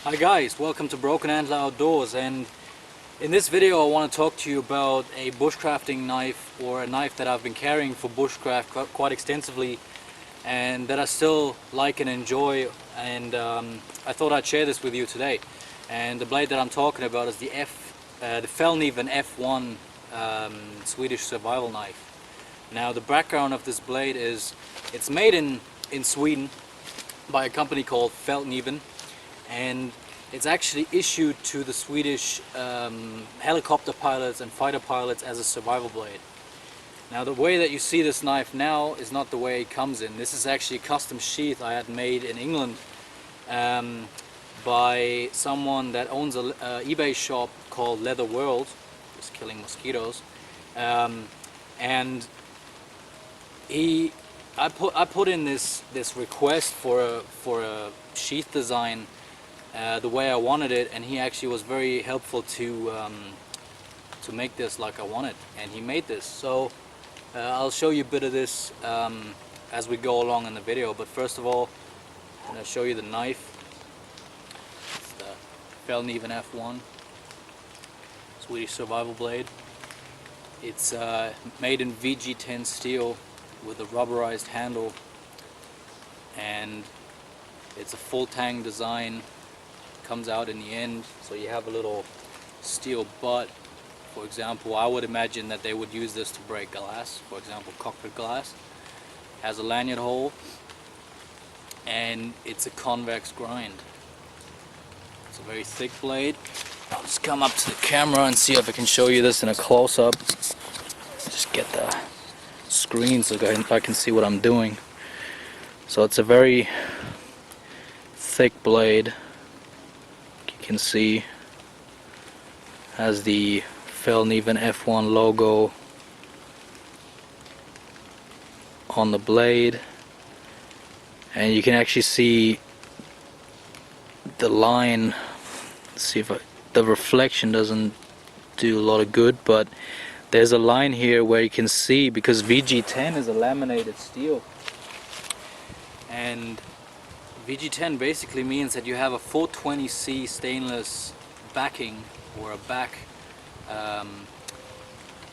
Hi guys, welcome to Broken Antler Outdoors, and in this video I want to talk to you about a bushcrafting knife, or a knife that I've been carrying for bushcraft quite extensively and that I still like and enjoy, and I thought I'd share this with you today. And the blade that I'm talking about is the Fallkniven F1 Swedish survival knife. Now the background of this blade is it's made in Sweden by a company called Fallkniven, and it's actually issued to the Swedish helicopter pilots and fighter pilots as a survival blade. Now the way that you see this knife now is not the way it comes in. This is actually a custom sheath I had made in England by someone that owns a eBay shop called Leather World, just killing mosquitoes, and I put in this request for a sheath design the way I wanted it, and he actually was very helpful to make this like I wanted, and he made this. So I'll show you a bit of this as we go along in the video, but first of all I'm going to show you the knife. It's the Fallkniven F1 Swedish survival blade. It's made in VG10 steel with a rubberized handle, and it's a full tang design. Comes out in the end, so you have a little steel butt. For example, I would imagine that they would use this to break glass, for example cockpit glass. Has a lanyard hole, and it's a convex grind. It's a very thick blade. I'll just come up to the camera and see if I can show you this in a close-up. Just get the screen so I can see what I'm doing. So it's a very thick blade. You can see has the Fallkniven F1 logo on the blade, and you can actually see the line. Let's see if the reflection doesn't do a lot of good, but there's a line here where you can see, because VG10 is a laminated steel, and VG10 basically means that you have a 420C stainless backing, or a back,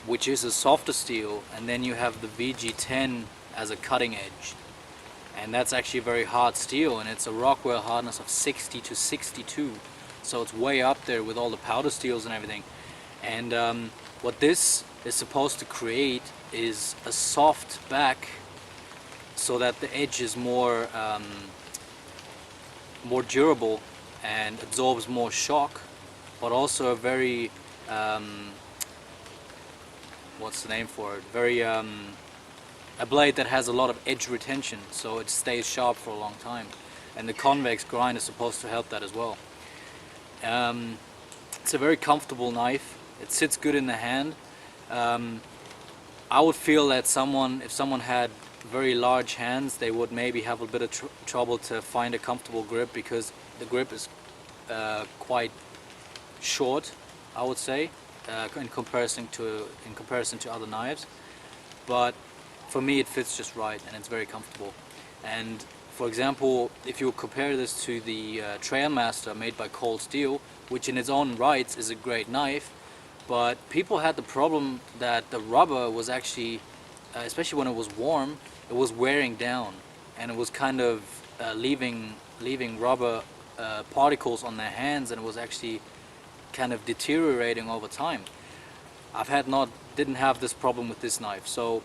which is a softer steel, and then you have the VG10 as a cutting edge, and that's actually a very hard steel, and it's a Rockwell hardness of 60 to 62, so it's way up there with all the powder steels and everything. And what this is supposed to create is a soft back, so that the edge is more durable and absorbs more shock, but also a very what's the name for it? A blade that has a lot of edge retention, so it stays sharp for a long time. And the convex grind is supposed to help that as well. It's a very comfortable knife. It sits good in the hand. I would feel that if someone had very large hands, they would maybe have a bit of trouble to find a comfortable grip, because the grip is quite short, I would say, in comparison to other knives. But for me it fits just right, and it's very comfortable. And for example, if you compare this to the Trailmaster made by Cold Steel, which in its own rights is a great knife, but people had the problem that the rubber was actually, especially when it was warm, it was wearing down, and it was kind of leaving rubber particles on their hands, and it was actually kind of deteriorating over time. Didn't have this problem with this knife, so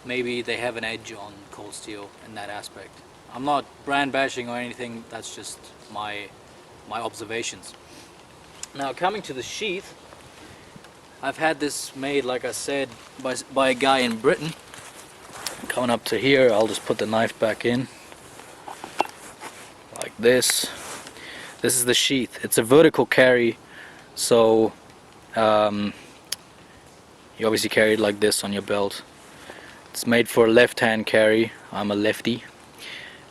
maybe they have an edge on Cold Steel in that aspect. I'm not brand bashing or anything, that's just my observations. Now coming to the sheath, I've had this made, like I said, by a guy in Britain. Coming up to here, I'll just put the knife back in like this. This is the sheath. It's a vertical carry, so you obviously carry it like this on your belt. It's made for a left-hand carry. I'm a lefty,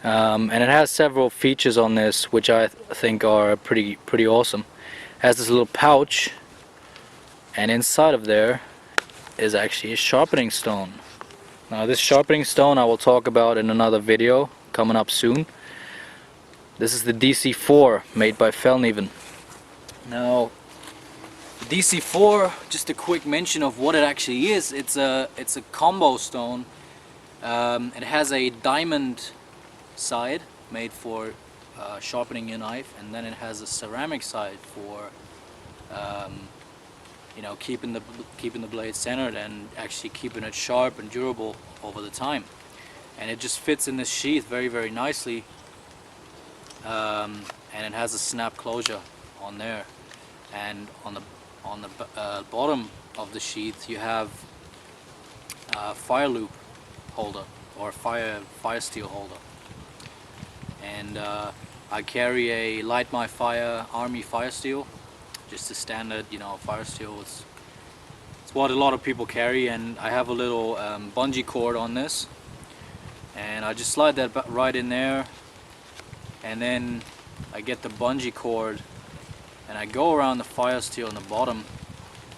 and it has several features on this which I think are pretty awesome. It has this little pouch, and inside of there is actually a sharpening stone. Now this sharpening stone I will talk about in another video coming up soon. This is the DC4 made by Fallkniven. Now, DC4, just a quick mention of what it actually is. It's a combo stone. It has a diamond side made for sharpening your knife, and then it has a ceramic side for you know, keeping the blade centered and actually keeping it sharp and durable over the time. And it just fits in this sheath very, very nicely. And it has a snap closure on there, and on the bottom of the sheath you have a fire loop holder, or fire steel holder. And I carry a Light My Fire Army fire steel, just a standard, you know, fire steel. It's what a lot of people carry, and I have a little bungee cord on this, and I just slide that right in there, and then I get the bungee cord and I go around the fire steel in the bottom,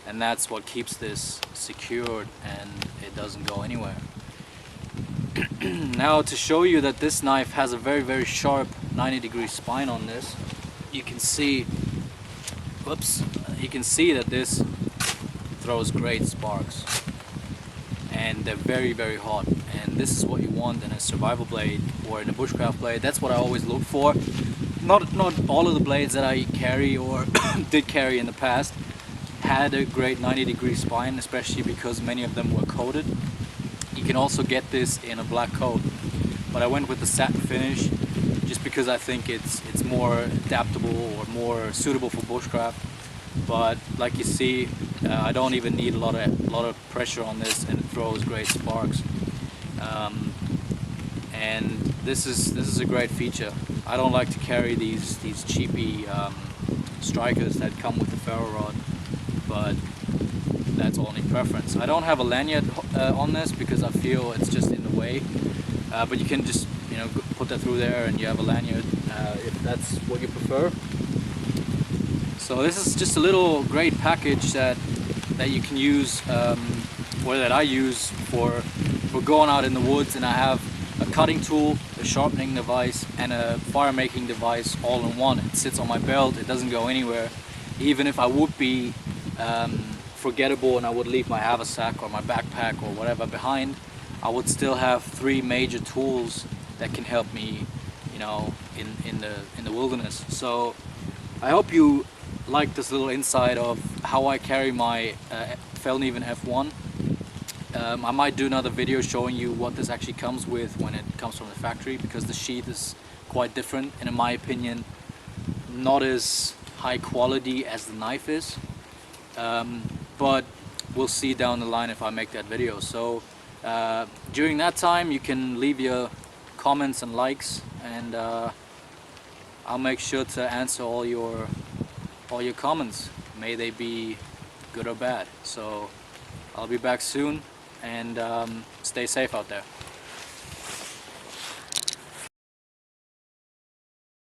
and that's what keeps this secured and it doesn't go anywhere. Now, to show you that this knife has a very, very sharp 90-degree spine on this, you can see, whoops, you can see that this throws great sparks, and they're very, very hot, and this is what you want in a survival blade or in a bushcraft blade. That's what I always look for. Not all of the blades that I carry or did carry in the past had a great 90-degree spine, especially because many of them were coated. You can also get this in a black coat, but I went with the satin finish just because I think it's more adaptable or more suitable for bushcraft. But like you see, I don't even need a lot of pressure on this, and it throws great sparks. And this is a great feature. I don't like to carry these cheapy strikers that come with the ferro rod, but that's only preference. I don't have a lanyard on this because I feel it's just in the way, but you can just, you know, put that through there and you have a lanyard if that's what you prefer. So this is just a little great package that you can use, or that I use for going out in the woods, and I have a cutting tool, a sharpening device, and a fire making device all in one. It sits on my belt, it doesn't go anywhere. Even if I would be forgettable and I would leave my haversack or my backpack or whatever behind, I would still have 3 major tools that can help me, you know, in the wilderness. So I hope you like this little insight of how I carry my Fallkniven F1. I might do another video showing you what this actually comes with when it comes from the factory, because the sheath is quite different, and in my opinion not as high quality as the knife is, but we'll see down the line if I make that video. So during that time you can leave your comments and likes, and I'll make sure to answer all your comments, may they be good or bad. So I'll be back soon, and stay safe out there.